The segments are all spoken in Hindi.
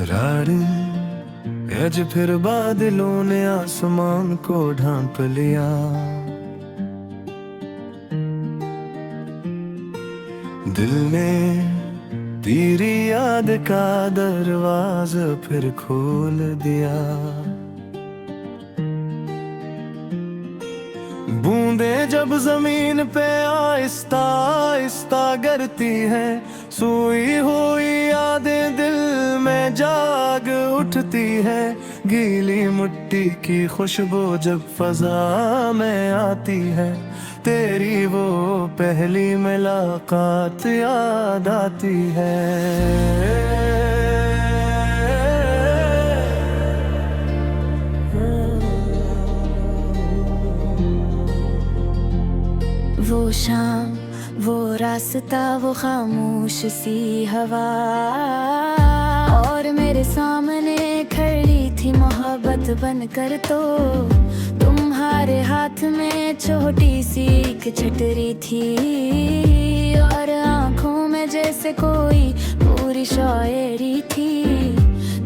राड़ी आज फिर बादलों ने आसमान को ढांप लिया। दिल ने तेरी याद का दरवाजा फिर खोल दिया। बूंदें जब जमीन पे आहिस्ता आहिस्ता गिरती है, सोई हुई यादें दिल में जाग उठती है। गीली मिट्टी की खुशबू जब फजा में आती है, तेरी वो पहली मुलाकात याद आती है। वो शाम, वो रास्ता, वो खामोश सी हवा, और मेरे सामने खड़ी थी मोहब्बत बनकर। तो तुम्हारे हाथ में छोटी सी एक छतरी थी, और आंखों में जैसे कोई पूरी शायरी थी।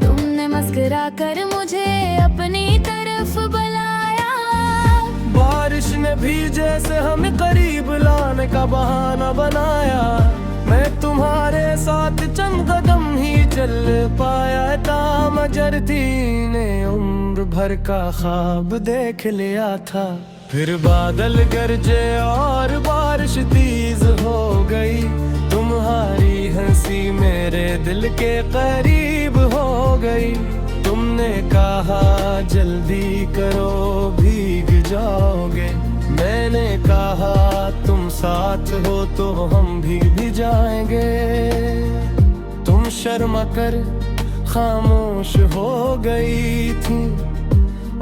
तुमने मुस्कुरा कर मुझे अपनी तरफ बुलाया। बारिश ने भी जैसे हमें करीब लाने का बहाना बनाया। मैं तुम्हारे साथ चंद कदम ही चल पाया था, मगर थी ने उम्र भर का ख्वाब देख लिया था। फिर बादल गरजे और बारिश तेज हो गई, तुम्हारी हंसी मेरे दिल के करीब हो गई। तुमने कहा जल्दी करो भीग जाओगे, मैंने कहा तुम साथ हो तो हम भी जाएंगे। तुम शर्मा कर खामोश हो गई थी,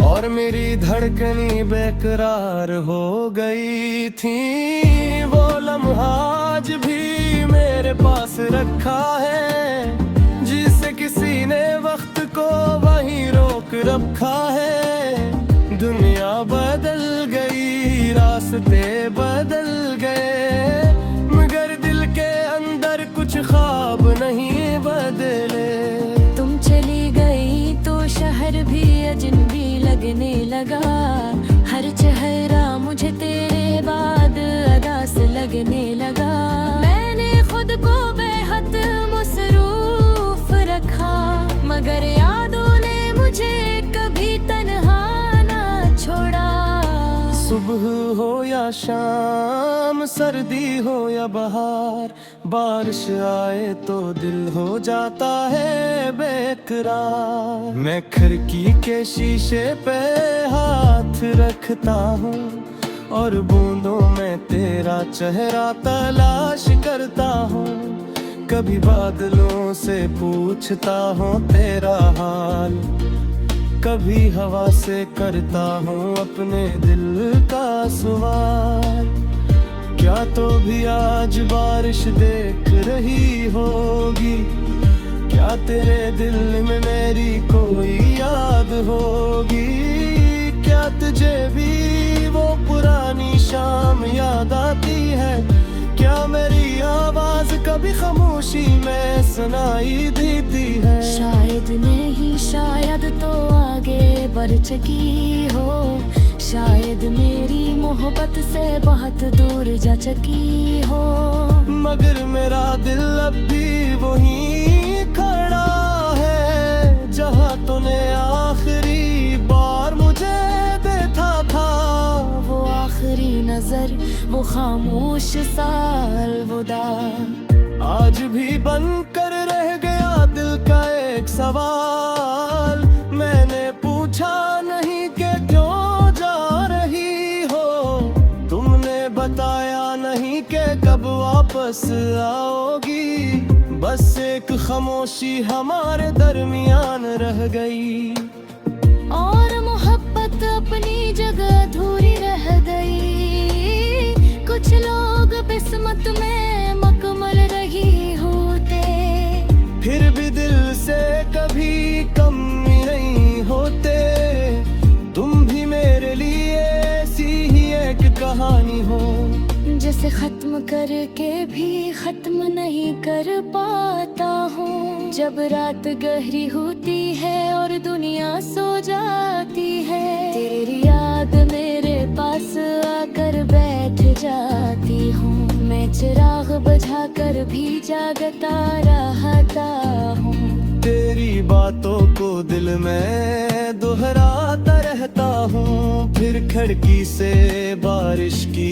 और मेरी धड़कनी बेकरार हो गई थी। वो लम्हा आज भी मेरे पास रखा है, जिसे किसी ने वक्त को वहीं रोक रखा है। दुनिया बदल गई, रास्ते बदल गए, मगर दिल के अंदर कुछ ख्वाब नहीं बदले। तुम चली गई तो शहर भी अजनबी लगने लगा, हर चेहरा मुझे तेरे बाद अदा से लगने लगा। मैंने खुद को बेहद मसरूफ रखा, मगर यादों ने मुझे कभी तन्हा ना छोड़ा। सुबह हो या शाम, सर्दी हो या बहार, बारिश आए तो दिल हो जाता है बेकरार। मैं खिड़की के शीशे पे हाथ रखता हूँ, और बूंदों में तेरा चेहरा तलाश करता हूँ। कभी बादलों से पूछता हूँ तेरा हाल, कभी हवा से करता हूँ अपने दिल का सवाल। क्या तो भी आज बारिश देख रही होगी, क्या तेरे दिल में मेरी कोई याद होगी? क्या तुझे भी वो पुरानी शाम याद आती है? क्या मेरी आवाज कभी खामोशी में सुनाई देती है? शायद नहीं, शायद तो आगे बढ़ चुकी हो, शायद मेरी मोहब्बत से बहुत दूर जा चुकी हो। मगर मेरा दिल अब भी वहीं खड़ा है, जहाँ तूने आखिरी बार मुझे देखा था। वो आखिरी नजर, वो खामोश सा अलविदा, आज भी बनकर रह गया दिल का एक सवाल। मैंने पूछा नहीं कि क्यों जा रही हो, तुमने बताया नहीं कि कब वापस आओगी। बस एक खामोशी हमारे दरमियान रह गई, और मोहब्बत अपनी जगह अधूरी रह गई। कुछ लोग किस्मत में मकमल रही होते, फिर भी दिल से कभी कम नहीं होते। तुम भी मेरे लिए ऐसी ही एक कहानी हो, से खत्म करके भी खत्म नहीं कर पाता हूँ। जब रात गहरी होती है और दुनिया सो जाती है, तेरी याद मेरे पास आकर बैठ जाती हूँ। मैं चिराग बुझा कर भी जागता रहता हूँ। तेरी बातों को दिल में दोहराता रहता हूँ। फिर खिड़की से बारिश की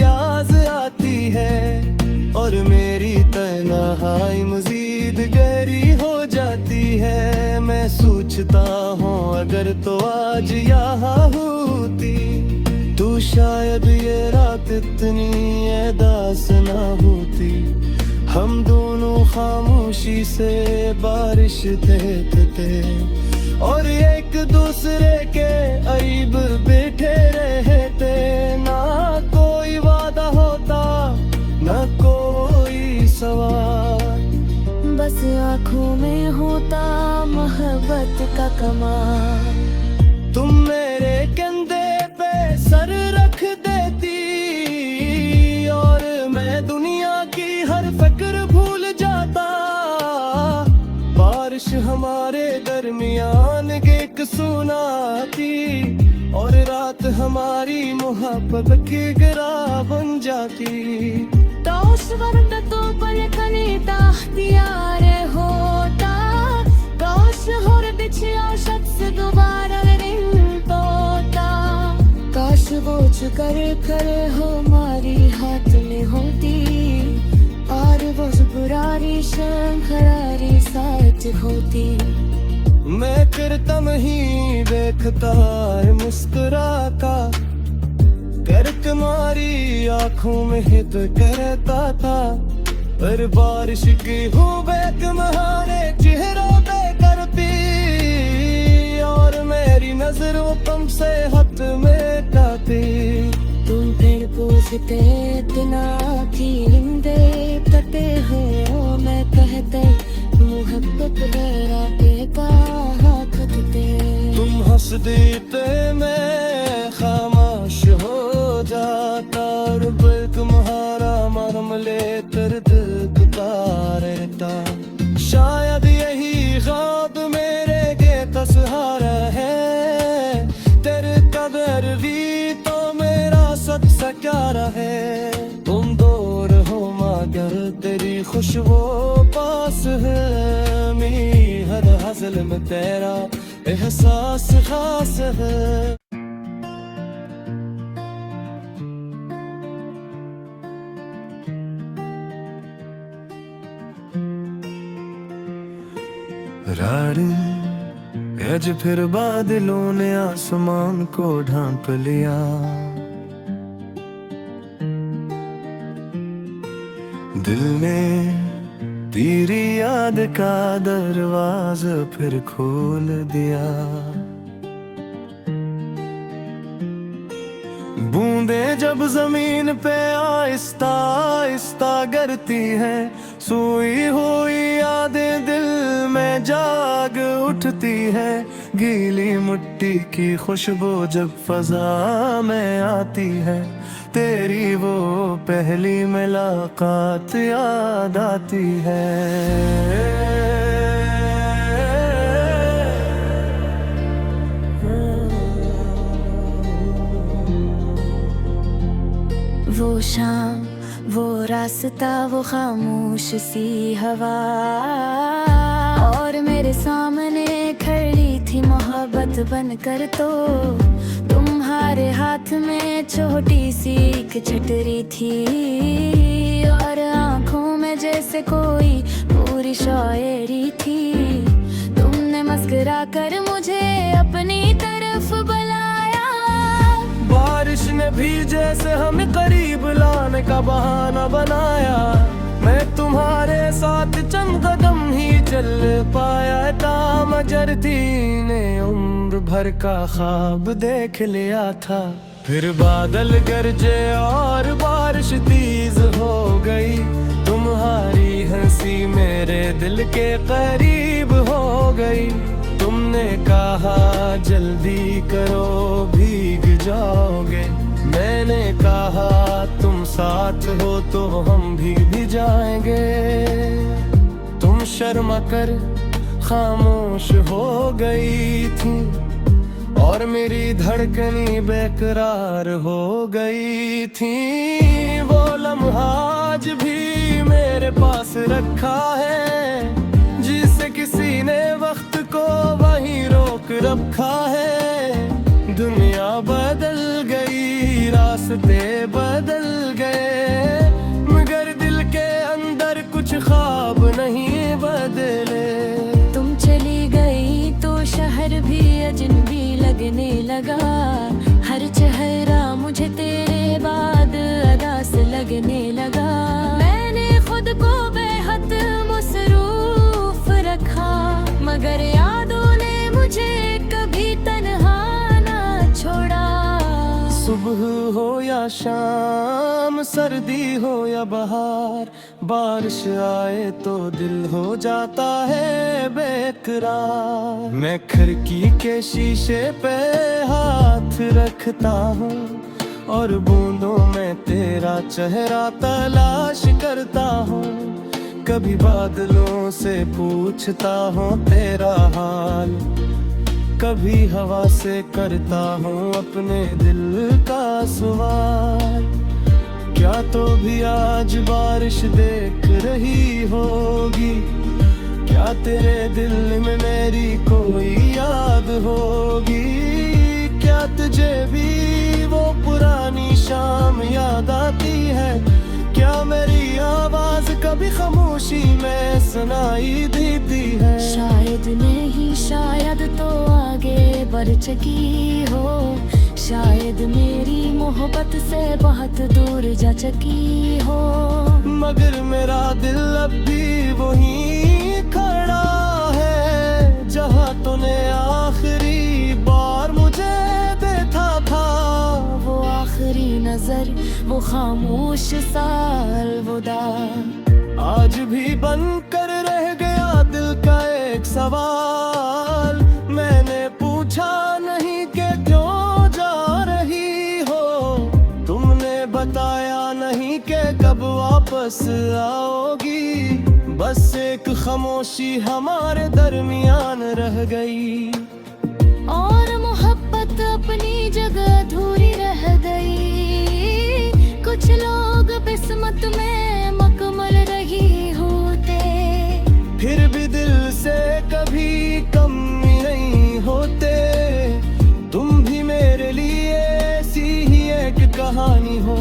आवाज आती है और मेरी तन्हाई मजीद गहरी हो जाती है। मैं सोचता हूँ अगर तो आज यहाँ होती तो शायद ये रात इतनी उदास ना होती। हम दोनों खामोशी से बारिश देखते और एक दूसरे के अईब बैठे रहते। ना कोई वादा होता ना कोई सवाल, बस आँखों में होता मोहब्बत का कमाल। तुम मेरे कंधे पे सर रख देती और मैं दुनिया की हर फिक्र भूल जाता। बारिश हमारे दरमियान एक सुनाती और रात हमारी मोहब्बत की गिरा बन जाती। तो उस वक्त तो पलकने ताख्तियार होता, काश और बिछया शख्स दोबारा नहीं तोता। काश वो कर हमारी हाथ में होती और वो बुरारी शंखरारी साथ होती। मैं करतम ही देखता है मुस्कुराता कर तुम्हारी आंखों में हित करता था। पर बारिश की हुबे तुम्हारे चेहरों पे करती और मेरी नजरों तुमसे हट मिटाती। तुम फिर पूछते इतना खिलंदे तते हो, मैं कहते मोहब्बत राते का खतते। तुम हंस देते मैं खामोश हो जाता और बिल तुम्हारा मरम ले दर्द रहता। शायद यही ख्वाब मेरे के सहारा है। तेरे कदर भी तो मेरा सब सकारा है। तुम दूर हो मगर तेरी खुशबू पास है। मेरी हर हज़ल में तेरा एहसास खास है। राड़ी आज फिर बादलों ने आसमान को ढांप लिया। दिल ने तेरी याद का दरवाजा फिर खोल दिया। बूंदें जब जमीन पे आहिस्ता आहिस्ता गिरती है, सोई हुई यादें दिल में जाग उठती है। गीली मिट्टी की खुशबू जब फजा में आती है, तेरी वो पहली मुलाकात याद आती है। वो शाम, वो रास्ता, वो खामोश सी हवा और मेरे सामने खड़ी थी मोहब्बत बनकर। तो तुम्हारे हाथ में छोटी सी एक छतरी थी और आँखों में जैसे कोई पूरी शायरी थी। तुमने मुस्कुरा कर मुझे अपनी तरफ बुलाया। बारिश ने भी जैसे हमें करीब लाने का बहाना बनाया। मैं तुम्हारे साथ चंद कदम ही चल पाया था, मगर थी ने उम्र भर का ख्वाब देख लिया था। फिर बादल गरजे और बारिश तेज हो गई। तुम्हारी हंसी मेरे दिल के करीब हो गई। तुमने कहा जल्दी करो भीग जाओगे, मैंने कहा तुम साथ हो तो हम भी जाएंगे। तुम शर्मा कर खामोश हो गई थी और मेरी धड़कनी बेकरार हो गई थी। वो लम्हा आज भी मेरे पास रखा है, जिसे किसी ने वक्त को वहीं रोक रखा है। दुनिया बदल गई, रास्ते बदल गए, मगर दिल के अंदर कुछ ख्वाब नहीं बदले। तुम चली गई तो शहर भी अजनबी लगने लगा। हर चेहरा मुझे तेरे बाद अदास लगने लगा। मैंने खुद को बेहद मसरूफ रखा, मगर यादों ने मुझे कभी तन्हा ना छोड़ा। सुबह हो या शाम, सर्दी हो या बहार, बारिश आए तो दिल हो जाता है बेकरार। मैं खिड़की के शीशे पे हाथ रखता हूँ और बूंदों में तेरा चेहरा तलाश करता हूँ। कभी बादलों से पूछता हूँ तेरा हाल, कभी हवा से करता हूँ अपने दिल का सवाल। क्या तो भी आज बारिश देख रही होगी, क्या तेरे दिल में मेरी कोई याद होगी? क्या तुझे भी वो पुरानी शाम याद आती है? क्या मेरी आवाज कभी खामोशी में सुनाई देती है? शायद नहीं, शायद तो आगे बढ़ चुकी हो, शायद मेरी मोहब्बत से बहुत दूर जा चुकी हो। मगर मेरा दिल अब भी वहीं खड़ा है, जहाँ तूने आखिरी बार मुझे देखा था। वो आखिरी नजर, वो खामोश सा अलविदा, आज भी बनकर रह गया दिल का एक सवाल। मैंने पूछा नहीं कि क्यों जा रही हो, तुमने बताया नहीं कि कब वापस आओगी। बस एक खामोशी हमारे दरमियान रह गई और मोहब्बत अपनी जगह अधूरी रह गई। कुछ लोग किस्मत में मकमल रही होते, फिर भी दिल से कभी कम नहीं होते। तुम भी मेरे लिए ऐसी ही एक कहानी हो,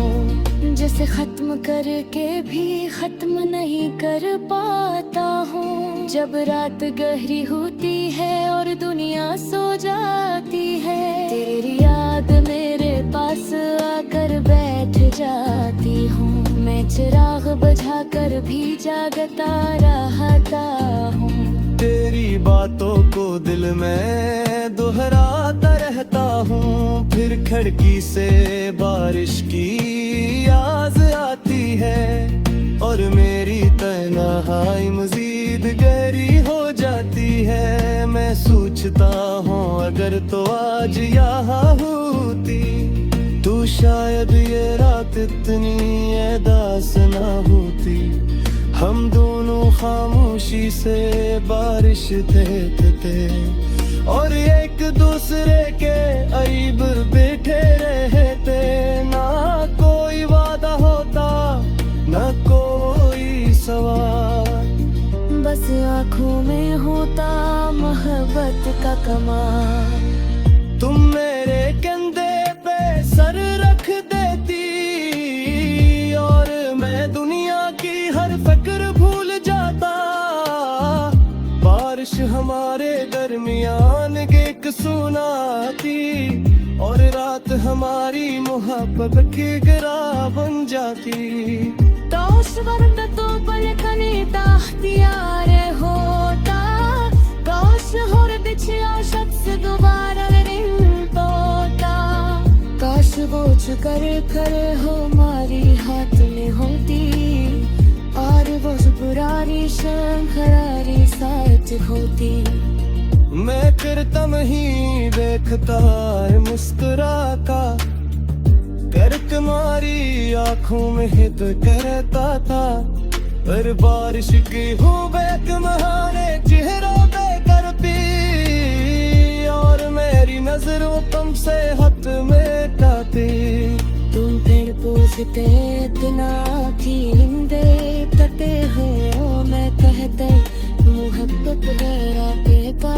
जिसे खत्म करके भी खत्म नहीं कर पाता हूँ। जब रात गहरी होती है और दुनिया सो जाती है, तेरी याद मेरे पास आकर बैठ जाती हूँ। मैं चिराग बुझा कर भी जागता रहता हूँ। तेरी बातों को दिल में दोहराता रहता हूँ। फिर खिड़की से बारिश की आवाज आती है और मेरी तन्हाई मजीद गहरी हो जाती है। मैं सोचता हूँ अगर तो आज यहाँ होती, तो शायद ये रात इतनी उदास ना होती। हम दोनों खामोशी से बारिश देखते और एक दूसरे के ऐब बैठे रहते। ना कोई वादा होता, ना कोई सवाल, बस आँखों में होता मोहब्बत का कमाल। तुम मेरे कंधे पे सर रख देती और मैं दुनिया की हर फिक्र भूल जाता। बारिश हमारे दरमियान एक सुनाती और रात हमारी मोहब्बत की गिरा बन जाती। दोस्त वक्त तो पलकने ताख्तियार होता, काश होर दिछया शख्स दोबारा नहीं तोता। काश वो कर कर हमारी हाथ में होती और वो बुरारी शंखरारी साथ होती। मैं करतम ही देखता मुस्कुरा का, करके तुम्हारी आंखों में हित करता था, पर बारिश की हूँ बेक महाने चेहरों पे करती, और मेरी नजरों तुमसे हद में काती। तुम पेड़ पूछते इतना खिलते तते हो, मैं कहते मोहब्बत गहराते का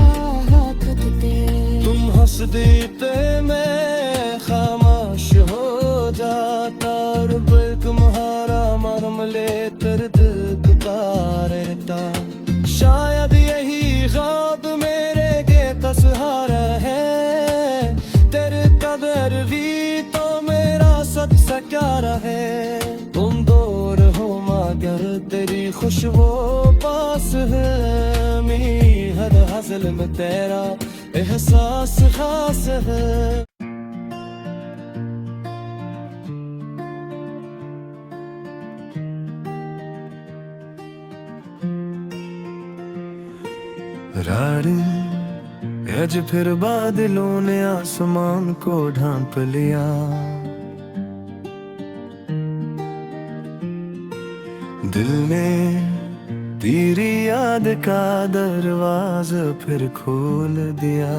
हाथ दे। तुम हंस देते मैं खामोश हो जाता, और बल तुम्हारा मरम ले दर्द रहता। शायद यही ख्वाब मेरे के सहारा है, तेरे कदर भी तो मेरा सच सकारा है। तुम दूर हो मगर तेरी खुशबू पास है, मेरी हर हज़ल में तेरा एहसास खास है। राड़ी आज फिर बादलों ने आसमान को ढांप लिया, दिल में तेरी याद का दरवाजा फिर खोल दिया।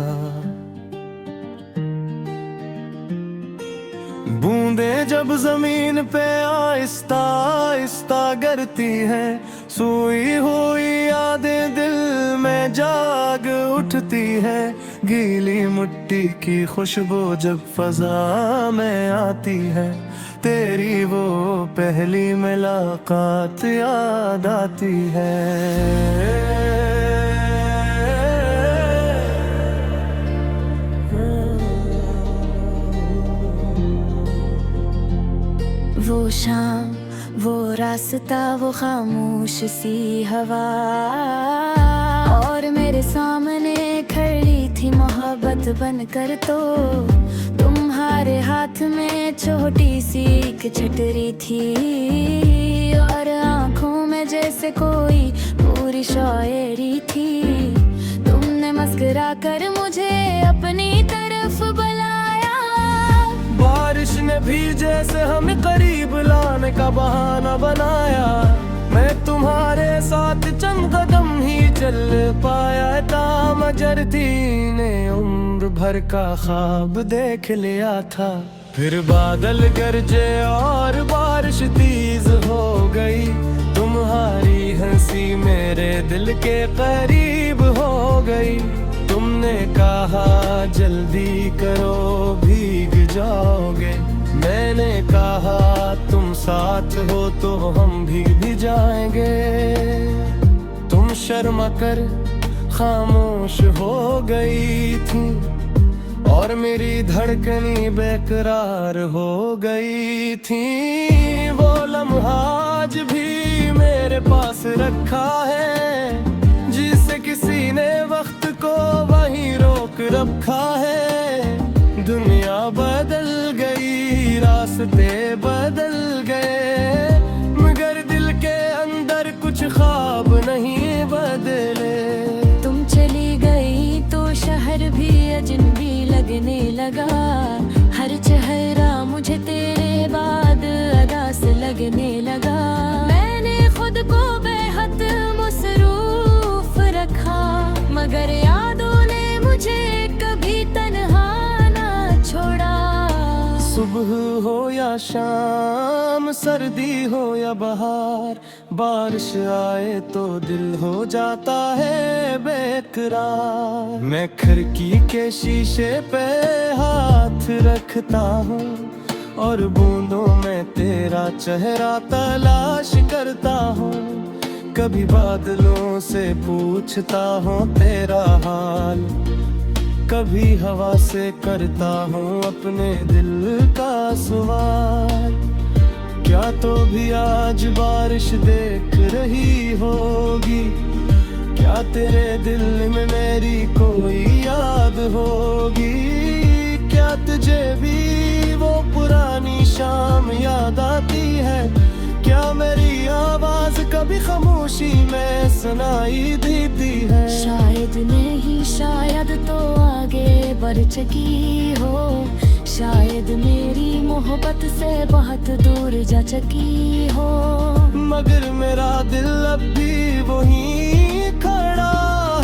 बूंदे जब जमीन पे आहिस्ता आहिस्ता गिरती है, सोई हुई यादें दिल में जाग उठती है। गीली मिट्टी की खुशबू जब फजा में आती है, तेरी वो पहली मुलाकात याद आती है। वो शाम, वो रास्ता, वो खामोश सी हवा, और मेरे सामने खड़ी थी मोहब्बत बनकर। तो तुम्हारे हाथ में छोटी सी एक छतरी थी, और आंखों में जैसे कोई पूरी शायरी थी। तुमने मुस्कुरा कर मुझे अपनी तरफ बुलाया, बारिश ने भी जैसे हमें करीब लाने का बहाना बनाया। मैं तुम्हारे साथ चंद कदम ही चल पाया था, मगर थी ने उम्र भर का ख्वाब देख लिया था। फिर बादल गरजे और बारिश तेज हो गई, तुम्हारी हंसी मेरे दिल के करीब हो गई। तुमने कहा जल्दी करो भीग जाओगे, मैंने कहा तुम साथ हो तो हम भी जाएंगे। तुम शर्मा कर खामोश हो गई थी, और मेरी धड़कनी बेकरार हो गई थी। वो लम्हा आज भी मेरे पास रखा है, जिसे किसी ने वक्त को वहीं रोक रखा है। दुनिया बदल गई, रास्ते बदल गए, मगर दिल के अंदर कुछ ख्वाब नहीं बदले। तुम चली गई तो शहर भी अजनबी लगने लगा, हर चेहरा मुझे तेरे बाद अदास लगने लगा। मैंने खुद को बेहद मसरूफ रखा, मगर यादों ने मुझे कभी तन्हा ना छोड़ा। सुबह हो या शाम, सर्दी हो या बहार, बारिश आए तो दिल हो जाता है बेकरार। मैं खिड़की के शीशे पे हाथ रखता हूँ, और बूंदों में तेरा चेहरा तलाश करता हूँ। कभी बादलों से पूछता हूँ तेरा हाल, कभी हवा से करता हूँ अपने दिल का सवाल। क्या तो भी आज बारिश देख रही होगी, क्या तेरे दिल में मेरी कोई याद होगी? क्या तुझे भी वो पुरानी शाम याद आती है? क्या मेरी आवाज कभी खामोशी में सुनाई देती है? शायद नहीं, शायद तो आगे बढ़ चुकी हो, शायद मेरी मोहब्बत से बहुत दूर जा चुकी हो, मगर मेरा दिल अब भी वहीं खड़ा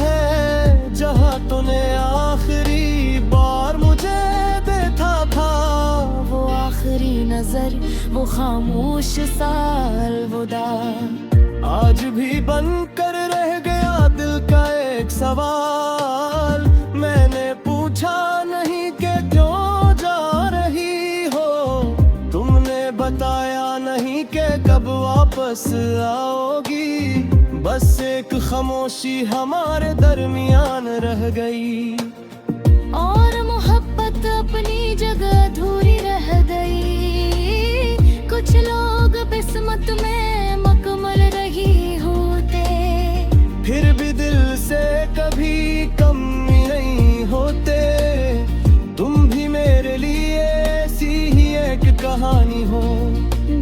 है जहाँ तूने आखिरी बार मुझे देखा था। वो आखिरी नजर, वो खामोश सा अलविदा, आज भी बनकर रह गया दिल का एक सवाल। मैंने पूछा नहीं कि क्यों जा रही हो, तुमने बताया नहीं कि कब वापस आओगी। बस एक खामोशी हमारे दरमियान रह गई, और मोहब्बत अपनी जगह अधूरी रह गई। कुछ लोग किस्मत में मकमल रही होते, फिर भी दिल से कभी कम नहीं होते। तुम भी मेरे लिए ऐसी ही एक कहानी हो,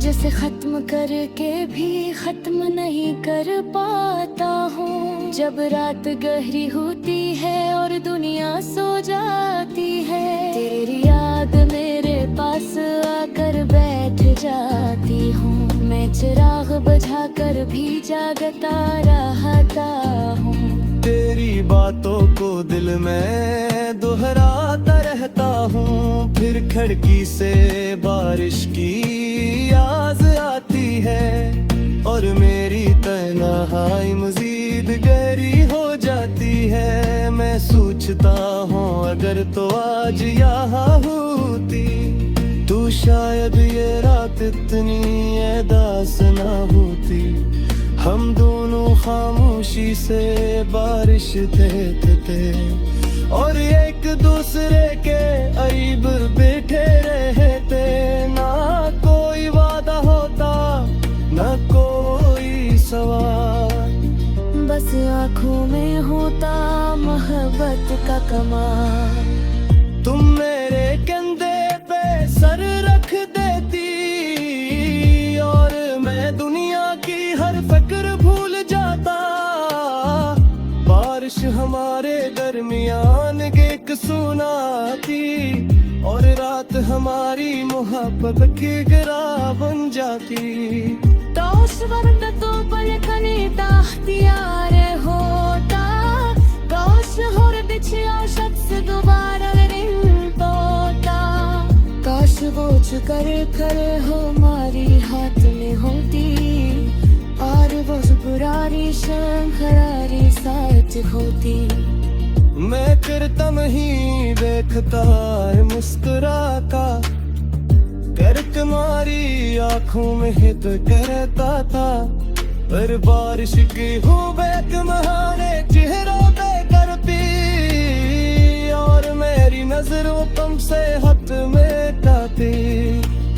जिसे खत्म करके भी खत्म नहीं कर पाता हूँ। जब रात गहरी होती है और दुनिया सो जाती है, तेरी याद मेरे पास आकर बैठ जाती हूँ। मैं चिराग बुझाकर भी जागता रहता हूँ, तेरी बातों को दिल में दोहराता रहता हूँ। फिर खिड़की से बारिश की आवाज़ आती है और मेरी तन्हाई मजीद गहरी हो जाती है। मैं सोचता हूँ अगर तो आज यहाँ होती, तू शायद ये रात इतनी उदास ना होती। हम दोनों खामोशी से बारिश देखते और एक दूसरे के करीब बैठे रहते। ना कोई वादा होता, ना कोई सवाल, बस आँखों में होता मोहब्बत का कमाल। तुम मेरे कंधे पे सर रख देती और मैं दुनिया की हर फिक्र भूल जाता। बारिश हमारे दरमियान एक सुनाती और रात हमारी मोहब्बत की गिरा बन जाती। तो उस वक्त तो पलकने का इख्तियार होता, काश और बिछड़ा शख्स दोबारा रिंग तोता। काश वो कर हमारी हाथ में होती और वो बुरारी शंखरारी साथ होती। मैं करता नहीं देखता है मुस्कुरा का, कर तुम्हारी आंखों में हित करता था। पर बारिश की हूँ बैक महाने चेहरों पे करती और मेरी नजरों तुमसे हद में जाती।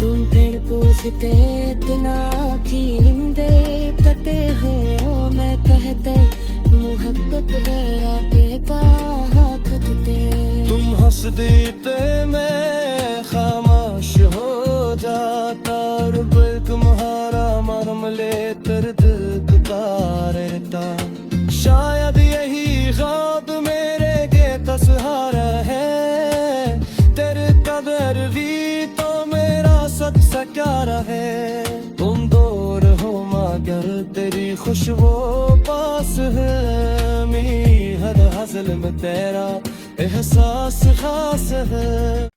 तुम फिर पूछते इतना की निंदे कते हो, मैं कहते मोहब्बत गया बेता खतते। तुम हंस देते मैं खामोश हो जाता और बिल तुम्हारा मरम लेकर दिल का रहता। शायद यही ख्वाब मेरे के सहारा है, तेरे कदर भी तो मेरा सच सकारा है। तुम दूर हो मगर तेरी खुशबू पास है, मेरी हर हज़ल में तेरा एहसास खास है।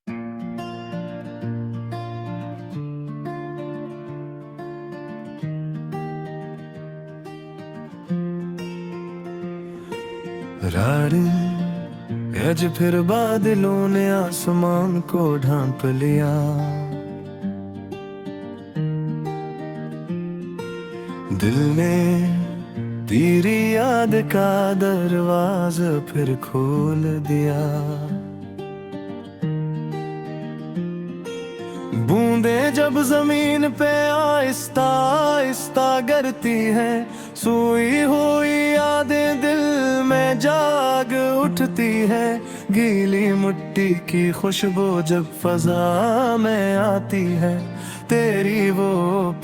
राड़ी आज फिर बादलों ने आसमान को ढांप लिया। दिल ने तेरी याद का दरवाजा फिर खोल दिया। बूंदें जब जमीन पे आहिस्ता आहिस्ता गिरती हैं, सोई हुई यादें दिल में जाग उठती है। गीली मिट्टी की खुशबू जब फजा में आती है, तेरी वो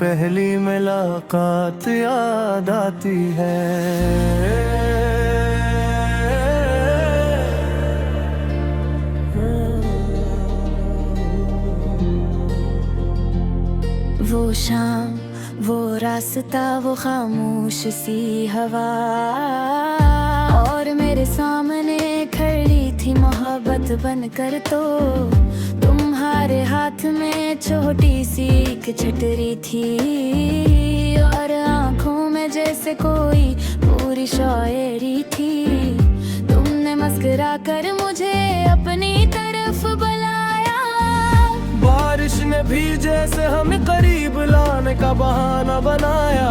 पहली मुलाकात याद आती है। वो शाम, वो रास्ता, वो खामोश सी हवा, और मेरे सामने खड़ी थी मोहब्बत बनकर। तो तुम्हारे हाथ में छोटी सी एक छतरी थी, और आंखों में जैसे कोई पूरी शायरी थी। तुमने मुस्कुरा कर मुझे अपनी तरफ बुलाया, बारिश ने भी जैसे हमें करीब लाने का बहाना बनाया।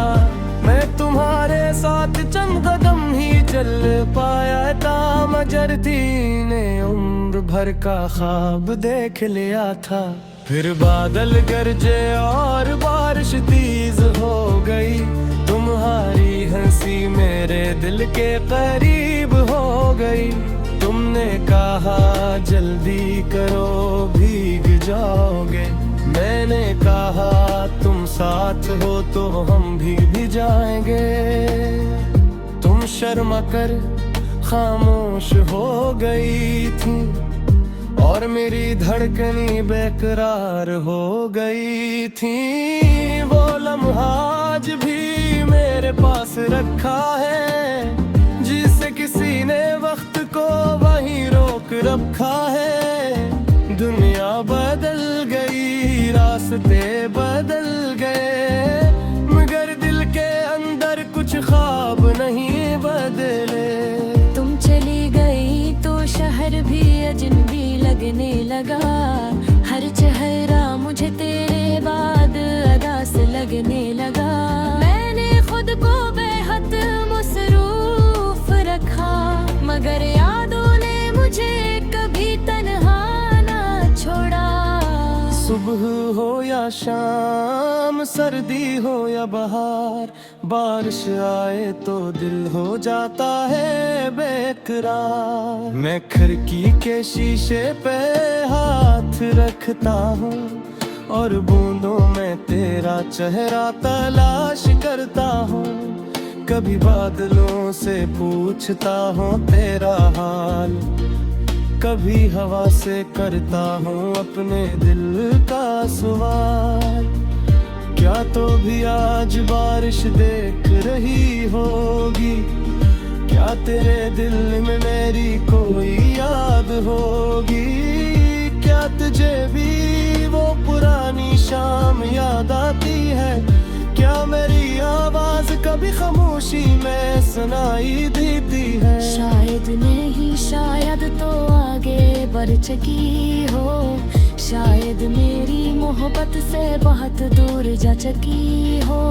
मैं तुम्हारे साथ चंद कदम ही चल पाया था, मगर थी ने उम्र भर का ख्वाब देख लिया था। फिर बादल गरजे और बारिश तेज हो गई, तुम्हारी हंसी मेरे दिल के करीब हो गई। तुमने कहा जल्दी करो भीग जाओगे, मैंने कहा तुम साथ हो तो हम भी जाएंगे। तुम शर्मा कर खामोश हो गई थी, और मेरी धड़कनी बेकरार हो गई थी। वो लम्हा आज भी मेरे पास रखा है, जिसे किसी ने वक्त को वहीं रोक रखा है। दुनिया बदल गई, रास्ते बदल गए, मगर दिल के अंदर कुछ ख्वाब नहीं बदले। तुम चली गई तो शहर भी अजनबी लगने लगा, हर चेहरा मुझे तेरे बाद अदा से लगने लगा। मैंने खुद को बेहद मसरूफ रखा, मगर यादों ने मुझे कभी तन्हा ना छोड़ा। सुबह हो या शाम, सर्दी हो या बहार, बारिश आए तो दिल हो जाता है बेकरार। मैं खिड़की के शीशे पे हाथ रखता हूँ, और बूंदों में तेरा चेहरा तलाश करता हूँ। कभी बादलों से पूछता हूँ तेरा हाल, कभी हवा से करता हूँ अपने दिल का सवाल। क्या तो भी आज बारिश देख रही होगी, क्या तेरे दिल में मेरी कोई याद होगी? क्या तुझे भी वो पुरानी शाम याद आती है? क्या मेरी आवाज कभी खामोशी में सुनाई देती है? शायद नहीं, शायद तो आगे बढ़ चुकी हो, शायद मेरी मोहब्बत से बहुत दूर जा चुकी हो।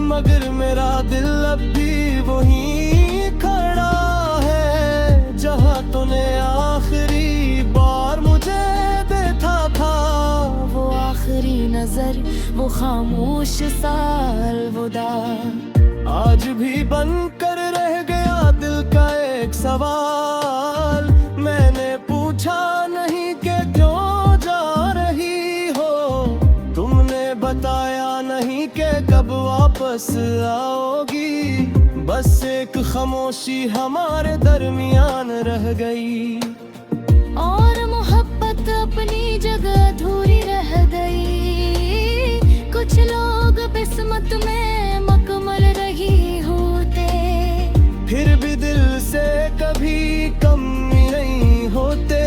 मगर मेरा दिल अब भी वहीं खड़ा है, जहाँ तूने आखिरी बार मुझे देखा था। वो आखिरी नजर, वो खामोश सा अलविदा, आज भी बन कर रह गया दिल का एक सवाल। मैंने पूछा नहीं कि क्यों जा रही हो, तुमने बताया नहीं कि कब वापस आओगी। बस एक खामोशी हमारे दरमियान रह गई, और मोहब्बत अपनी जगह अधूरी रह गई। कुछ लोग किस्मत में मकमल रही होते, फिर भी दिल से कभी कम नहीं होते।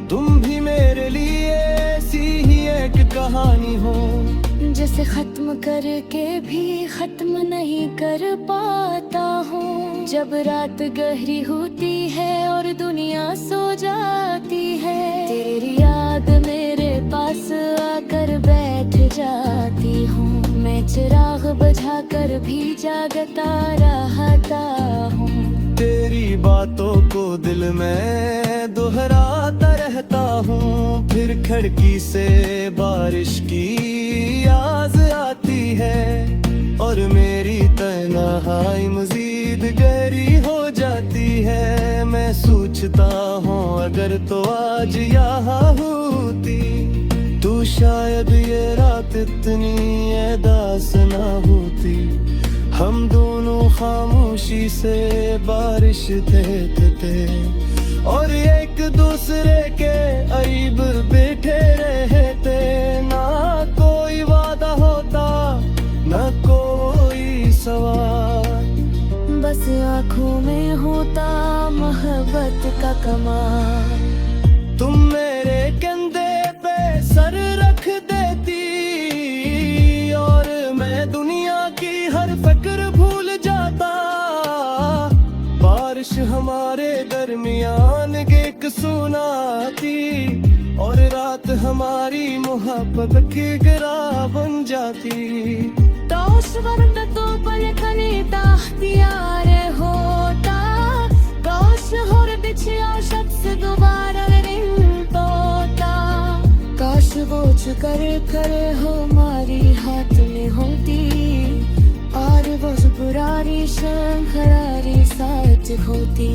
तुम भी मेरे लिए ऐसी ही एक कहानी हो, जिसे खत्म करके भी खत्म नहीं कर पाता हूँ। जब रात गहरी होती है और दुनिया सो जाती है, तेरी याद मेरे पास आकर बैठ जाती हूँ। मैं चिराग बुझा कर भी जागता रहता हूँ। तेरी बातों को दिल में दोहराता रहता हूँ। फिर खिड़की से बारिश की आवाज आती है, और मेरी तन्हाई मजीद गहरी हो जाती है। मैं सोचता हूँ अगर तो आज यहाँ होती, तो शायद ये रात इतनी उदास ना होती। हम दोनों खामोशी से बारिश देखते, और एक दूसरे के करीब बैठे रहते। ना कोई वादा कमाल। तुम मेरे कंधे पे सर रख देती और मैं दुनिया की हर फिक्र भूल जाता। बारिश हमारे दरमियान एक सुनाती और रात हमारी मोहब्बत की गिरा बन जाती। तो उस वक्त तो पलकने ताख्तियार होता, काश होर बिछया शख्स दोबारा तोता। काश वो कर करे हो हमारी हाथ में होती और वो पुरानी शंखरारी साथ होती।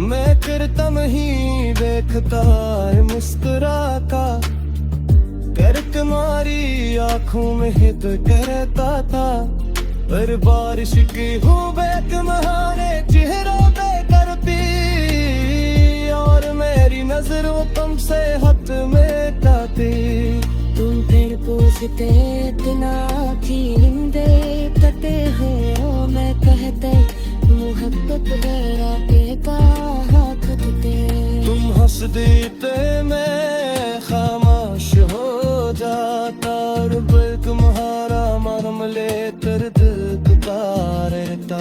मैं करतम ही देखता है मुस्कुरा का, कर तुम्हारी आंखों में हित करता था। पर बारिश की हुबे तुम्हारे चेहरों पे करती और मेरी नजरों तुमसे हद में जाती। तुम फिर पूछते इतना कींदे कते हो, मैं कहते मोहब्बत बड़ा बेकार खतते। तुम हंस देते मैं खामोश हो जाता और बिल तुम्हारा मरम ले दर्द का रहता।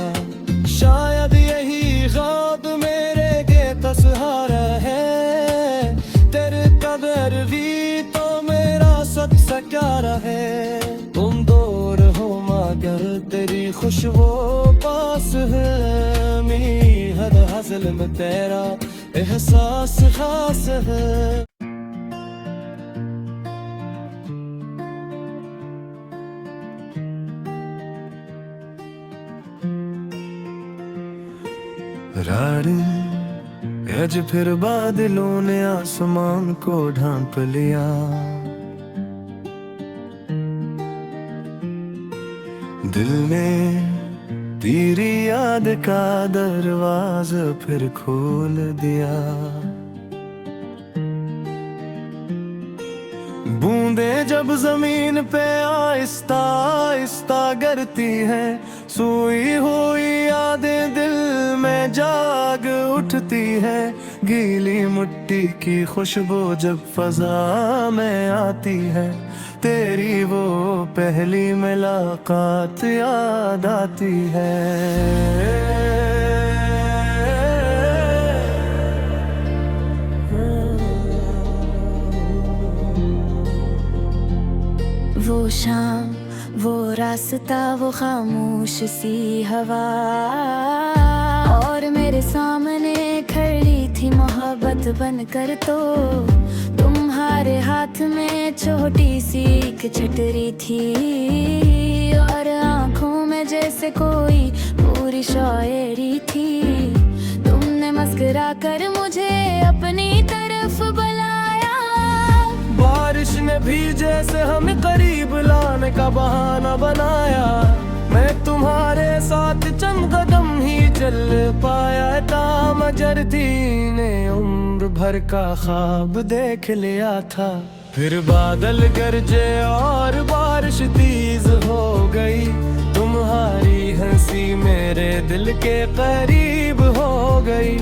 शायद यही ख्वाब मेरे के सहारा है, तेरे कदर भी तो मेरा सच सकारा है। तुम दूर हो मगर तेरी खुशबू पास है, मेरी हर हज़ल में तेरा एहसास खास है। राड़ी आज फिर बादलों ने आसमान को ढांप लिया। दिल ने तेरी याद का दरवाजा फिर खोल दिया। बूंदे जब जमीन पे आहिस्ता आहिस्ता गिरती है, सोई हुई यादें दिल में जाग उठती है। गीली मिट्टी की खुशबू जब फजा में आती है, तेरी वो पहली मुलाकात याद आती है। वो शाम, वो रास्ता, वो खामोश सी हवा और मेरे सामने खड़ी थी मोहब्बत बनकर। तो तुम्हारे हाथ में छोटी सी एक छतरी थी और आंखों में जैसे कोई पूरी शायरी थी। तुमने मुस्कुरा कर मुझे अपनी तरफ बुलाया। बारिश ने भी जैसे हमें करीब लाने का बहाना बनाया। मैं तुम्हारे साथ चंद कदम ही चल पाया था, मगर थी ने उम्र भर का ख्वाब देख लिया था। फिर बादल गरजे और बारिश तेज हो गई, तुम्हारी हंसी मेरे दिल के करीब हो गई।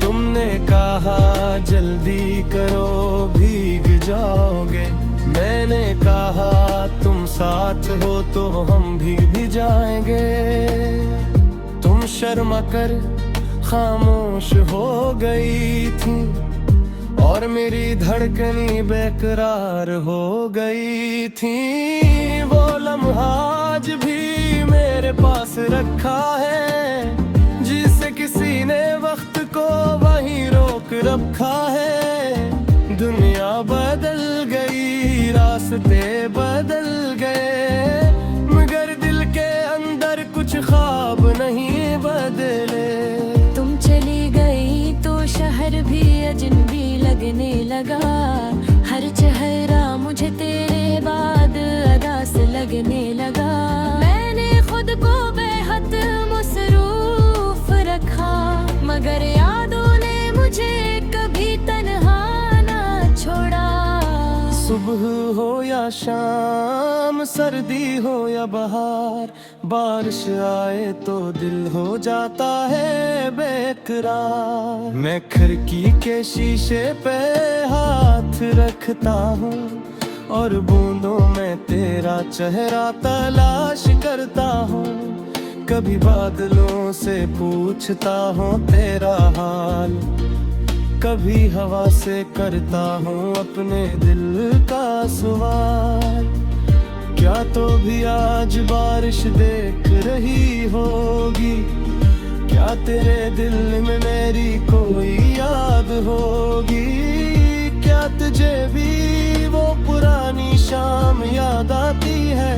तुमने कहा जल्दी करो भीग जाओगे, मैंने कहा तुम साथ हो तो हम भी जाएंगे। तुम शर्मा कर खामोश हो गई थी और मेरी धड़कनी बेकरार हो गई थी। वो लम्हा आज भी मेरे पास रखा है, जिसे किसी ने वक्त को वहीं रोक रखा है। दुनिया बदल गई, रास्ते बदल गए, मगर दिल के अंदर कुछ ख्वाब नहीं बदले। तुम चली गई तो शहर भी अजनबी लगने लगा। हर चेहरा मुझे तेरे बाद अदास लगने लगा। मैंने खुद को बेहद मसरूफ रखा, मगर यादों ने मुझे कभी तन्हा ना छोड़ा। सुबह हो या शाम, सर्दी हो या बहार, बारिश आए तो दिल हो जाता है बेकरार। मैं खिड़की के शीशे पे हाथ रखता हूँ और बूंदों में तेरा चेहरा तलाश करता हूँ। कभी बादलों से पूछता हूँ तेरा हाल, कभी हवा से करता हूँ अपने दिल का सवाल। क्या तो भी आज बारिश देख रही होगी, क्या तेरे दिल में मेरी कोई याद होगी? क्या तुझे भी वो पुरानी शाम याद आती है?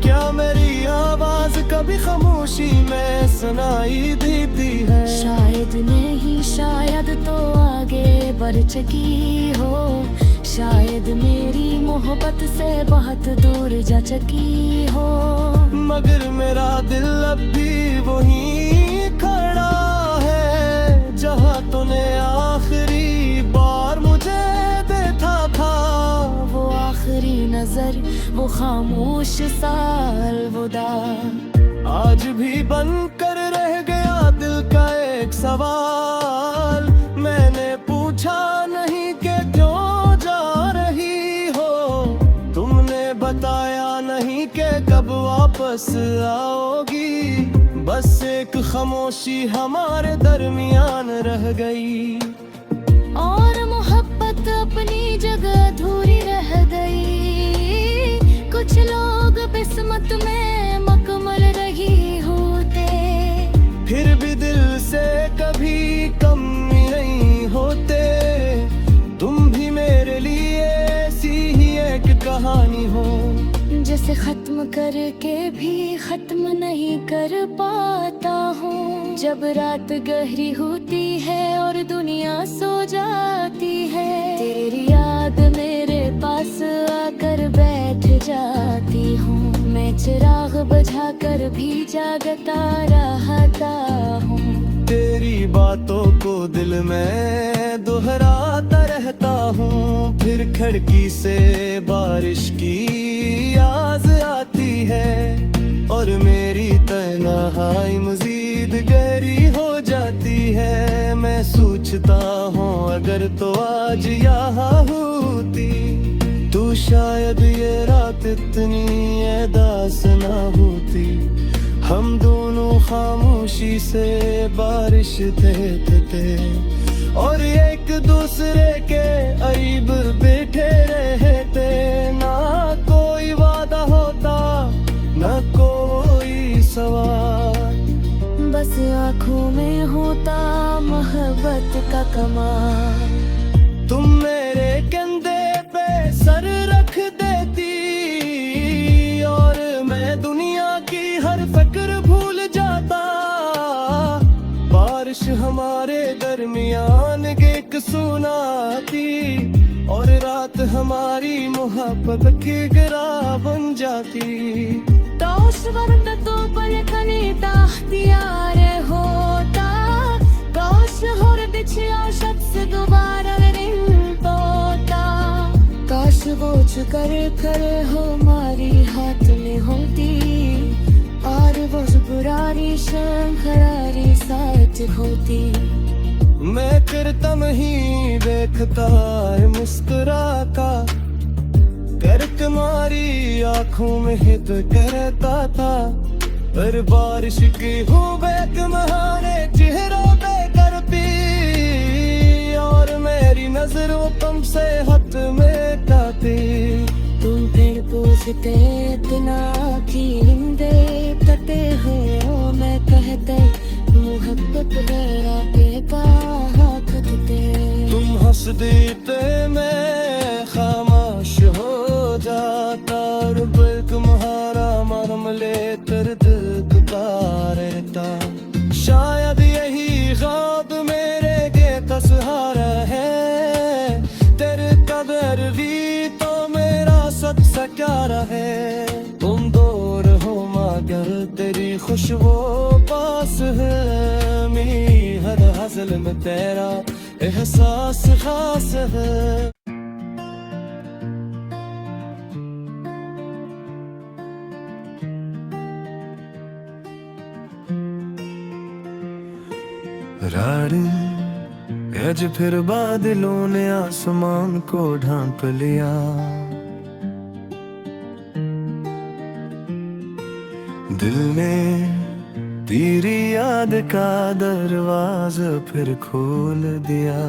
क्या मेरी आवाज कभी खामोशी में सुनाई देती है? शायद नहीं, शायद तो आगे बढ़ चुकी हो, शायद मेरी मोहब्बत से बहुत दूर जा चुकी हो। मगर मेरा दिल अब भी वहीं खड़ा है जहाँ तूने आखिरी बार मुझे देखा था। वो आखिरी नजर, वो खामोश सा अलविदा, आज भी बन कर रह गया दिल का एक सवाल। मैंने पूछा नहीं कि क्यों जा रही हो, तुमने बताया नहीं कि कब वापस आओगी। बस एक खामोशी हमारे दरमियान रह गई और मोहब्बत अपनी जगह अधूरी रह गई। कुछ लोग किस्मत में मुकम्मल रही होते, फिर भी दिल से कभी कम नहीं होते। तुम भी मेरे लिए ऐसी ही एक कहानी हो, जिसे खत्म करके भी खत्म नहीं कर पाता हूँ। जब रात गहरी होती है और दुनिया सो जाती है, तेरी याद मेरे पास आकर बैठ जाती हूँ। मैं चिराग बुझा कर भी जागता रहता हूँ। तेरी बातों को दिल में दोहराता रहता हूँ। फिर खिड़की से बारिश की आवाज आती है और मेरी तन्हाई मजीद गहरी हो जाती है। मैं सोचता हूँ अगर तो आज यहाँ होती, तो शायद ये रात इतनी एहसास ना होती। हम दोनों खामोशी से बारिश देखते और एक दूसरे के करीब बैठे रहते। ना कोई वादा होता, ना कोई सवाल, बस आँखों में होता मोहब्बत का कमाल। तुम मेरे कंधे पे सर रख देती और मैं दुनिया की हर फिक्र भूल जाता। बारिश हमारे दरमियान एक सुनाती और रात हमारी मोहब्बत की गिरा बन जाती। काश वक्त तो पलकने इख्तियार होता, काश हर दिछया शख्स दोबारा नहीं होता। काश वो कर खड़े हो हमारी हाथ में होती और वो बुरारी शंखरारी साथ होती। मैं करता नहीं देखता है मुस्कुरा का, कर तुम्हारी आंखों में हित करता था। पर बारिश की हुबैक महाने चेहरों पे करती और मेरी नजरों तुमसे हद में जाती। तुम फिर पूछते इतना क्यों देखते हो, मैं कहते मोहब्बत मेरा बेकार खतते। तुम हंस देते मैं खामोश हो जाता और बिल्क तुम्हारा मरम ले कर दिल का रहता। शायद यही ख्वाब मेरे के सहारा है, तेरे कदर भी तो मेरा सच सकारा है। तुम दूर हो मगर तेरी खुशबू पास है, मेरी हर हज़ल में तेरा एहसास खास है। राड़ी आज फिर बादलों ने आसमान को ढांप लिया। दिल ने तेरी याद का दरवाजा फिर खोल दिया।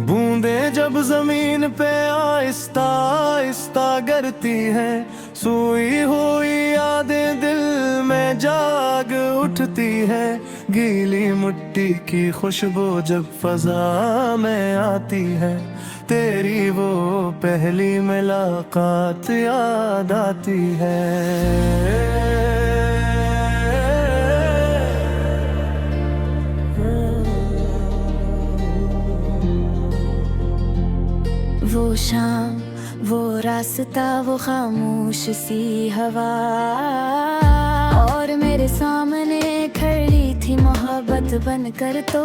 बूंदें जब जमीन पे आहिस्ता आहिस्ता गिरती हैं, सोई हुई यादें दिल में जाग उठती है। गीली मिट्टी की खुशबू जब फजा में आती है, तेरी वो पहली मुलाकात याद आती है। वो शाम, वो रास्ता, वो खामोश सी हवा, और मेरे सामने खड़ी थी मोहब्बत बनकर। तो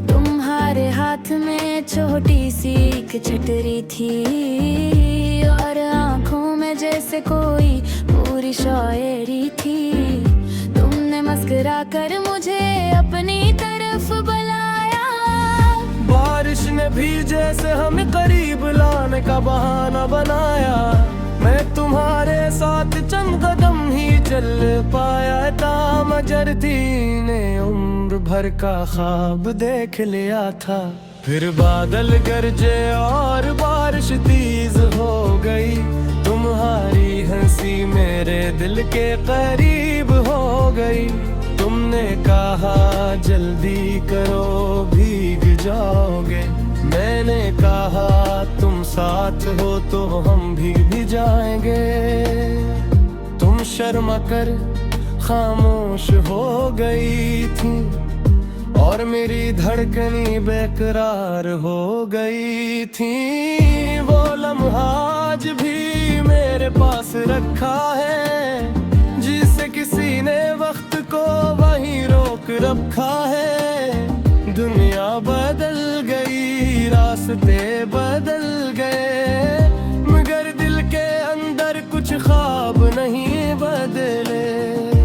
तुम्हारे हाथ में छोटी सी एक छतरी थी, और आंखों में जैसे कोई पूरी शायरी थी। तुमने मुस्कुरा कर मुझे अपनी तरफ बुलाया। बारिश ने भी जैसे हमें करीब लाने का बहाना बनाया। मैं तुम्हारे साथ चंद कदम ही चल पाया था, मगर थी ने उम्र भर का ख्वाब देख लिया था। फिर बादल गरजे और बारिश तेज हो गई, तुम्हारी हंसी मेरे दिल के करीब हो गई। तुमने कहा जल्दी करो भीग जाओगे, मैंने कहा तुम साथ हो तो हम भी जाएंगे। तुम शर्मा कर खामोश हो गई थी, और मेरी धड़कनी बेकरार हो गई थी। वो लम्हा आज भी मेरे पास रखा है, जिसे किसी ने वक्त को वहीं रोक रखा है। दुनिया बदल गई, रास्ते बदल गए, मगर दिल के अंदर कुछ ख्वाब नहीं बदले।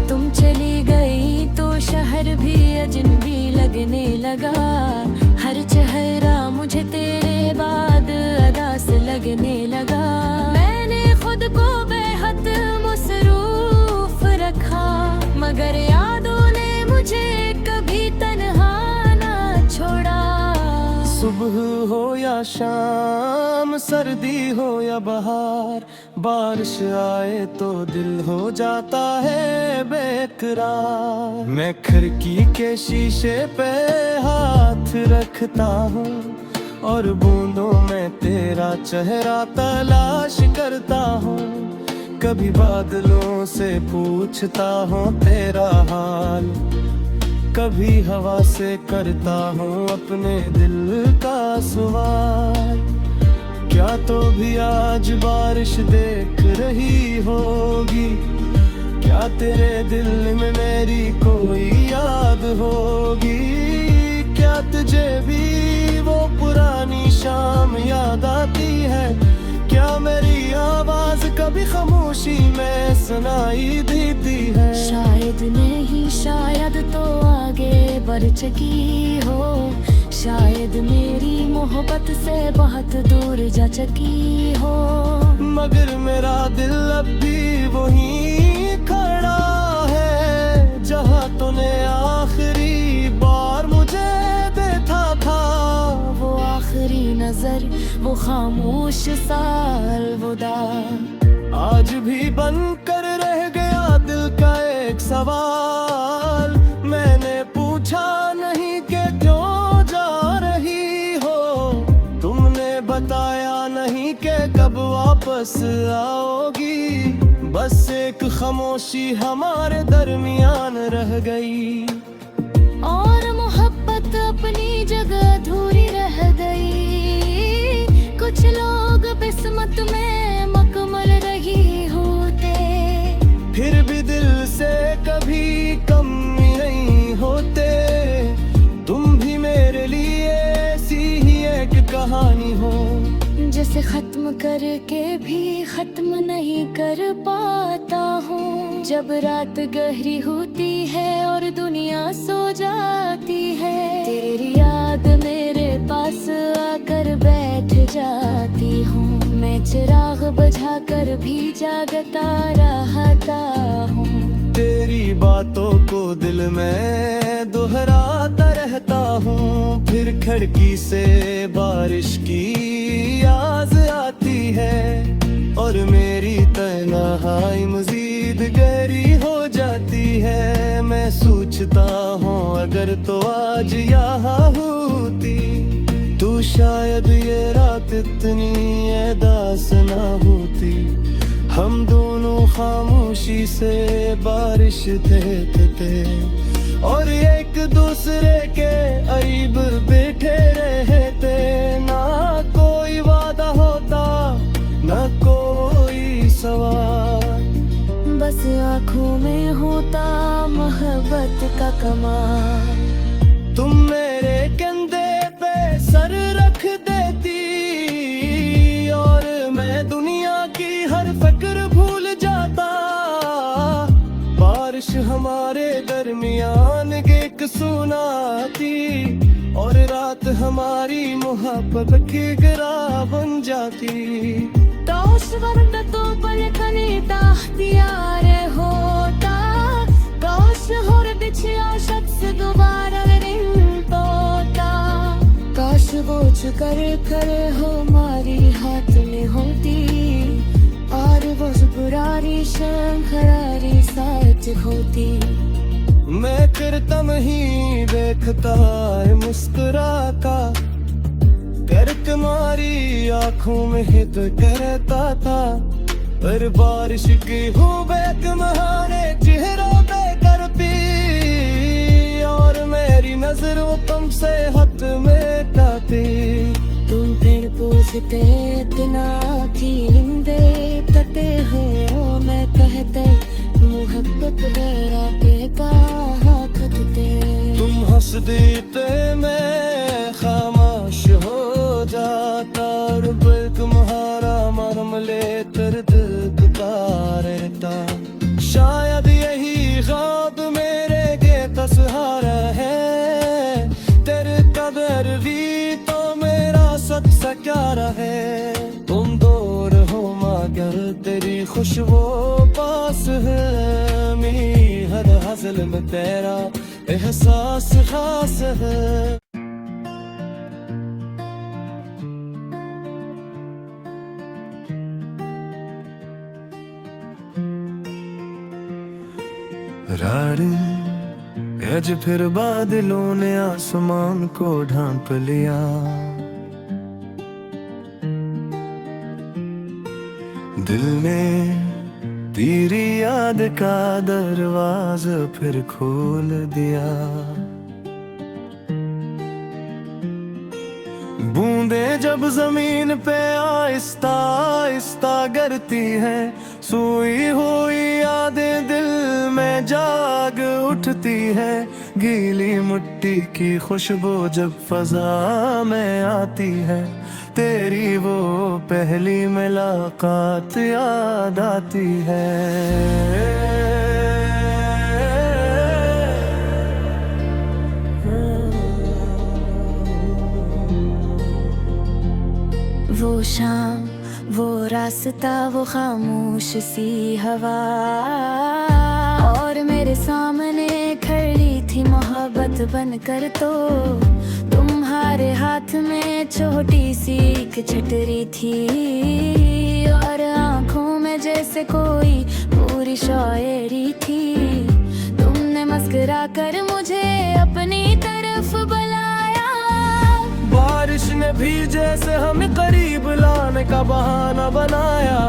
तुम चली गई तो शहर भी अजनबी लगने लगा। हर चेहरा मुझे तेरे बाद अदास लगने लगा। मैंने खुद को बेहद मसरूफ रखा, मगर यादों ने मुझे कभी तन्हा ना छोड़ा। सुबह हो या शाम, सर्दी हो या बहार, बारिश आए तो दिल हो जाता है बेकरार। मैं खिड़की के शीशे पे हाथ रखता हूँ, और बूंदों में तेरा चेहरा तलाश करता हूँ। कभी बादलों से पूछता हूँ तेरा हाल, कभी हवा से करता हूँ अपने दिल का सवाल। क्या तो भी आज बारिश देख रही होगी, क्या तेरे दिल में मेरी कोई याद होगी? क्या तुझे भी वो पुरानी शाम याद आती है? क्या मेरी आवाज कभी खामोशी में सुनाई देती है? शायद नहीं, शायद तो आगे बढ़ चुकी हो, शायद मेरी मोहब्बत से बहुत दूर जा चुकी हो। मगर मेरा दिल अब भी वहीं खड़ा है, जहाँ तूने आखिरी बार मुझे देखा था। वो आखिरी नजर, वो खामोश सा अलविदा, आज भी बनकर रह गया दिल का एक सवाल। मैंने पूछा नहीं कि क्यों जा रही हो, तुमने बताया नहीं कि कब वापस आओगी। बस एक खामोशी हमारे दरमियान रह गई, और मोहब्बत अपनी जगह अधूरी रह गई। कुछ लोग किस्मत में मकमल रही होते, फिर भी दिल से कभी कम नहीं होते। तुम भी मेरे लिए ऐसी ही एक कहानी हो, जिसे खत्म करके भी खत्म नहीं कर पाता हूँ। जब रात गहरी होती है और दुनिया सो जाती है, तेरी याद मेरे पास आकर बैठ जाती हूँ। मैं चिराग बुझा कर भी जागता रहता हूँ। तेरी बातों को दिल में दोहराता रहता हूँ। फिर खिड़की से बारिश की आवाज आती है और मेरी तन्हाई मजीद गहरी हो जाती है। मैं सोचता हूँ अगर तो आज यहाँ होती तो शायद ये रात इतनी उदास ना होती। हम दोनों खामोशी से बारिश देखते और एक दूसरे के करीब बैठे रहते। ना कोई वादा होता ना कोई सवाल, बस आँखों में होता मोहब्बत का कमाल। तुम मेरे कंधे पे सर रख देती और मैं दुनिया की हर फिक्र भूल जाता। बारिश हमारे दरमियान एक सुनाती और रात हमारी मोहब्बत की गिरा बन जाती। काश वक्त तो पलकने ताख्तियार होता, काश होर दिछया शख्स दोबारा रिंग तोता। काश वो कर कर हमारी हाथ में होती और वो बुरारी शंखरारी साथ होती। मैं करता नहीं देखता है मुस्कुरा का कर तुम्हारी आंखों में हित करता था। पर बारिश की हुबैक महाने चेहरों पे करती और मेरी नजरों तुमसे हद में जाती। तुम फिर पूछते इतना की हिंदे तते हो, मैं कहते मोहब्बत मेरा बेटा खतते। तुम हंस देते मैं खामोश हो जाता और बिल तुम्हारा मरम ले कर दिलता रहता। शायद यही ख्वाब मेरे के सहारा है। तेरे कदर भी तो मेरा सब सकारा है। तुम दूर हो मगर तेरी खुशबू पास है। मेरी हर हज़ल में तेरा एहसास खास है। आज फिर बादलों ने आसमान को ढांप लिया। दिल ने तेरी याद का दरवाजा फिर खोल दिया। बूंदे जब जमीन पे आहिस्ता आहिस्ता गिरती है, सोई हुई यादें दिल में जाग उठती है। गीली मिट्टी की खुशबू जब फजा में आती है, तेरी वो पहली मुलाकात याद आती है। वो शाम, वो रास्ता, वो खामोश सी हवा और मेरे सामने खड़ी थी मोहब्बत बनकर। तो तुम्हारे हाथ में छोटी सी एक छतरी थी और आँखों में जैसे कोई पूरी शायरी थी। तुमने मुस्कुरा कर मुझे अपनी तरफ बुलाया। बारिश ने भी जैसे हमें करीब लाने का बहाना बनाया।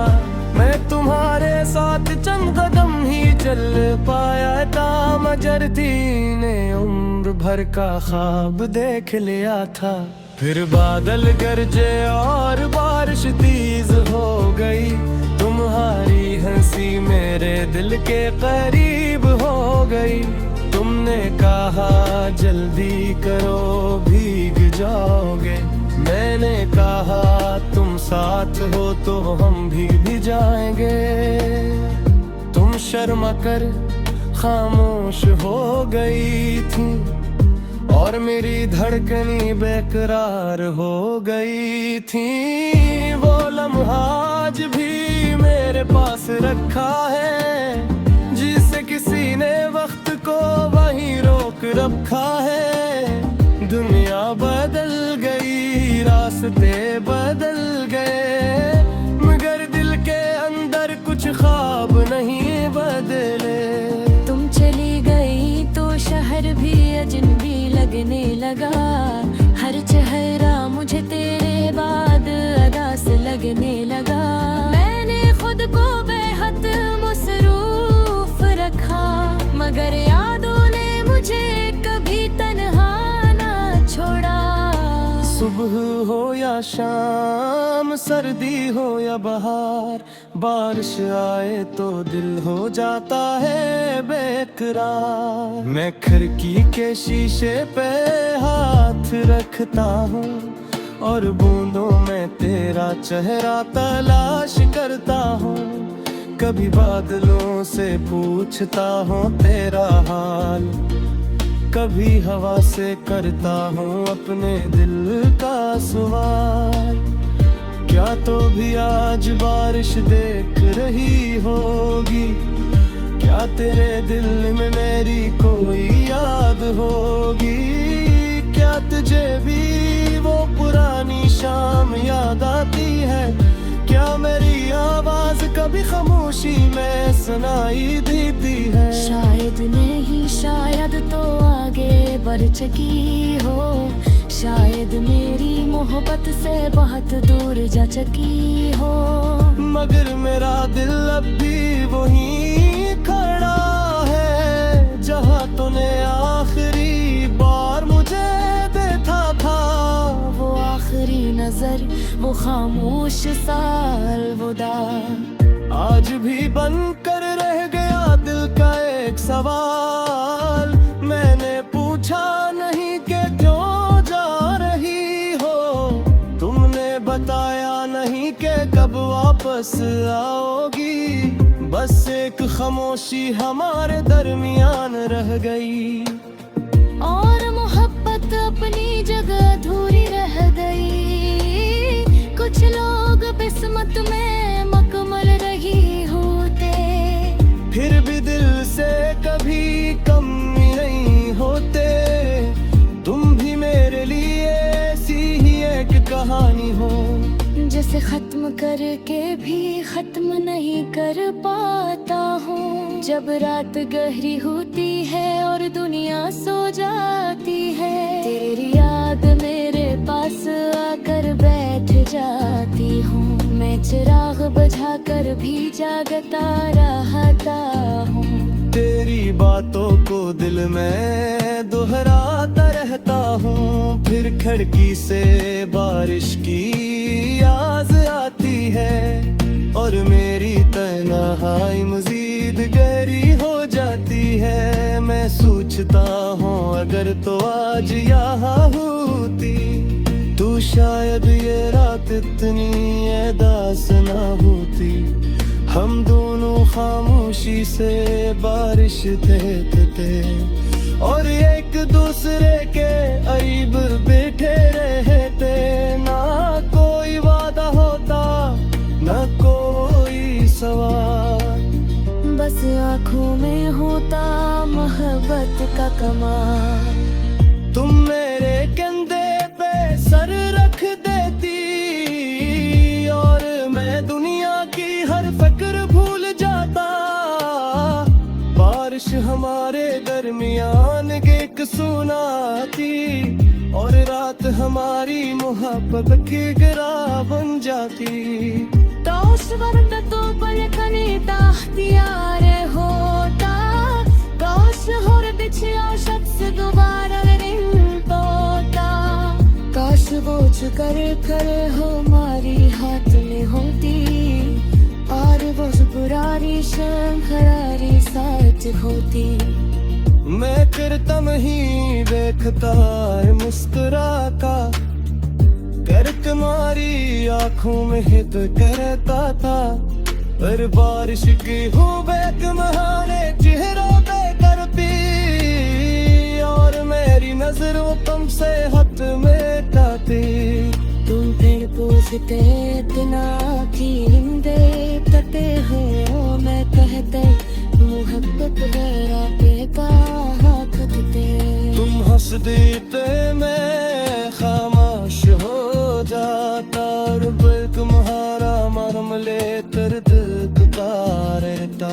मैं तुम्हारे साथ चंद कदम ही चल पाया था, मगर थी ने उम्र भर का ख्वाब देख लिया था। फिर बादल गरजे और बारिश तेज हो गई। तुम्हारी हंसी मेरे दिल के करीब हो गई। तुमने कहा जल्दी करो भीग जाओगे। मैंने कहा तुम साथ हो तो हम भी जाएंगे। तुम शर्मा कर खामोश हो गई थी और मेरी धड़कनी बेकरार हो गई थी। वो लम्हा आज भी मेरे पास रखा है, जिसे किसी ने वक्त को वहीं रोक रखा है। दुनिया बदल गई, रास्ते बदल गए, मगर दिल के अंदर कुछ ख्वाब नहीं बदले। तुम चली गई तो शहर भी अजनबी लगने लगा। हर चेहरा मुझे तेरे बाद अदा से लगने लगा। मैंने खुद को बेहद मसरूफ रखा, मगर यादों ने मुझे कभी तन्हा ना छोड़ा। सुबह हो या शाम, सर्दी हो या बहार, बारिश आए तो दिल हो जाता है बेकरार। मैं खिड़की के शीशे पे हाथ रखता हूँ और बूंदों में तेरा चेहरा तलाश करता हूँ। कभी बादलों से पूछता हूँ तेरा हाल, कभी हवा से करता हूँ अपने दिल का सवाल। क्या तो भी आज बारिश देख रही होगी, क्या तेरे दिल में मेरी कोई याद होगी? क्या तुझे भी वो पुरानी शाम याद आती है? क्या मेरी आवाज कभी खामोशी में सुनाई देती है? शायद नहीं, शायद तो आगे बढ़ चुकी हो, शायद मेरी मोहब्बत से बहुत दूर जा चुकी हो। मगर मेरा दिल अब भी वहीं खड़ा है, जहाँ तूने आखिरी बार मुझे देखा था। वो आखिरी नजर, वो खामोश सा अलविदा, आज भी बन कर रह गया दिल का एक सवाल। मैंने पूछा नहीं कि क्यों जा रही हो, तुमने बताया नहीं कि कब वापस आओगी। बस एक खामोशी हमारे दरमियान रह गई और मोहब्बत अपनी जगह अधूरी रह गई। कुछ लोग किस्मत में मकमल रही होते, फिर भी दिल से कभी कम नहीं होते। तुम भी मेरे लिए ऐसी ही एक कहानी हो, जिसे खत्म करके भी खत्म नहीं कर पाता हूँ। जब रात गहरी होती है और दुनिया सो जाती है, तेरी याद मेरे पास आकर बैठ जाती हूँ। मैं चिराग बुझा कर भी जागता रहता हूँ। तेरी बातों को दिल में दोहराता रहता हूँ। फिर खिड़की से बारिश की आवाज आती है और मेरी तन्हाई मजीद गहरी हो जाती है। मैं सोचता हूँ अगर तो आज यहाँ होती, तू शायद ये रात इतनी उदास ना होती। हम दोनों खामोशी से बारिश देखते और एक दूसरे के करीब बैठे रहते। ना कोई वादा होता, ना कोई सवाल, बस आँखों में होता मोहब्बत का कमाल। तुम मेरे कंधे पे सर रख देती और मैं दुनिया की हर फिक्र भूल जाता। बारिश हमारे दरमियान एक सुनाती और रात हमारी मोहब्बत की गिरा बन जाती। दोष वक्त तो पलकने ताख्तियार होता, काश होर पिछला शख्स दोबारा नहीं तोता। काश वो कर खड़े हो हमारी हाथ में होती और वो पुरानी शाम हरारी साथ होती। मैं करता ही देखता है मुस्कुरा का कर तुम्हारी आँखों में हित करता था, पर बारिश की बेक महाने चेहरों पे करती, और मेरी नजर वो तुमसे हद में काती। तुम फिर पूछते इतना की देखते हो, मैं कहते मोहब्बत गहरा पेता हाथ देते। तुम हंस देते मैं खामोश हो जाता, और बिल तुम्हारा मरम ले दर्द का रहता।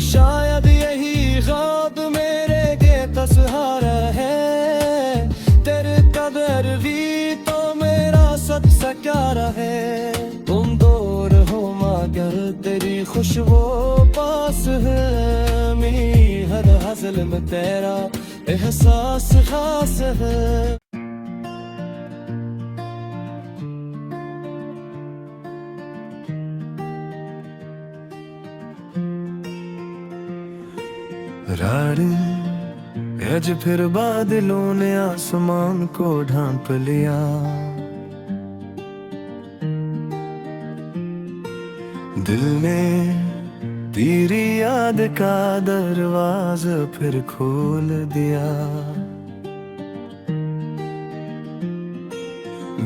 शायद यही ख्वाब मेरे के सहारा है, तेरे कदर भी तो मेरा सच सकारा है। तुम दूर हो मगर तेरी खुशबू पास है, मेरी हर हज़ल में तेरा एहसास खास है। आज फिर बादलों ने आसमान को ढांप लिया, दिल ने तेरी याद का दरवाजा फिर खोल दिया।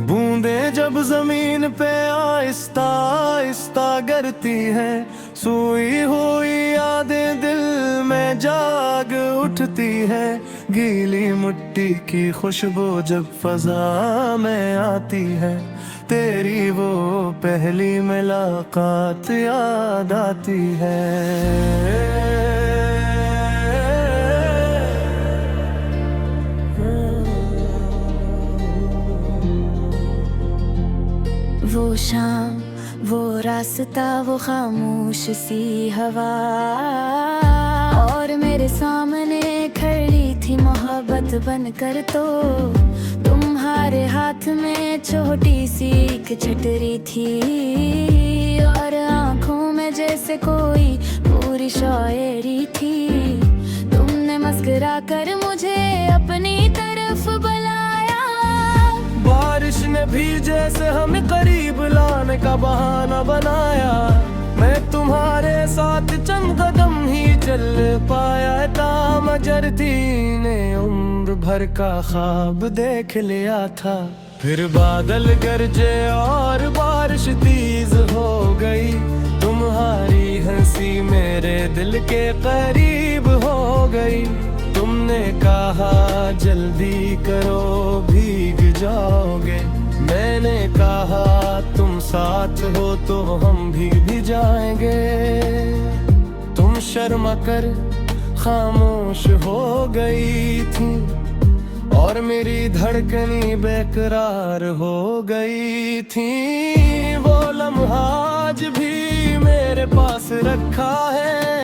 बूंदें जब जमीन पे आहिस्ता आहिस्ता गिरती है, सोई हुई यादें दिल में जाग उठती है। गीली मिट्टी की खुशबू जब फजा में आती है, तेरी वो पहली मुलाकात याद आती है। वो शाम, वो रास्ता, वो खामोश सी हवा, और मेरे सामने खड़ी थी मोहब्बत बनकर। तो तुम्हारे हाथ में छोटी सी एक छतरी थी, और आँखों में जैसे कोई पूरी शायरी थी। तुमने मुस्कुरा कर मुझे अपनी तरफ बुलाया, बारिश ने भी जैसे हमें करीब लाने का बहाना बनाया। मैं तुम्हारे साथ चंद कदम ही चल पाया था, मगर थी ने उम्र भर का ख्वाब देख लिया था। फिर बादल गरजे और बारिश तेज हो गई, तुम्हारी हंसी मेरे दिल के करीब हो गई। तुमने कहा जल्दी करो भीग जाओगे, मैंने कहा तुम साथ हो तो हम भी जाएंगे। तुम शर्मा कर खामोश हो गई थी, और मेरी धड़कनी बेकरार हो गई थी। वो लम्हा आज भी मेरे पास रखा है।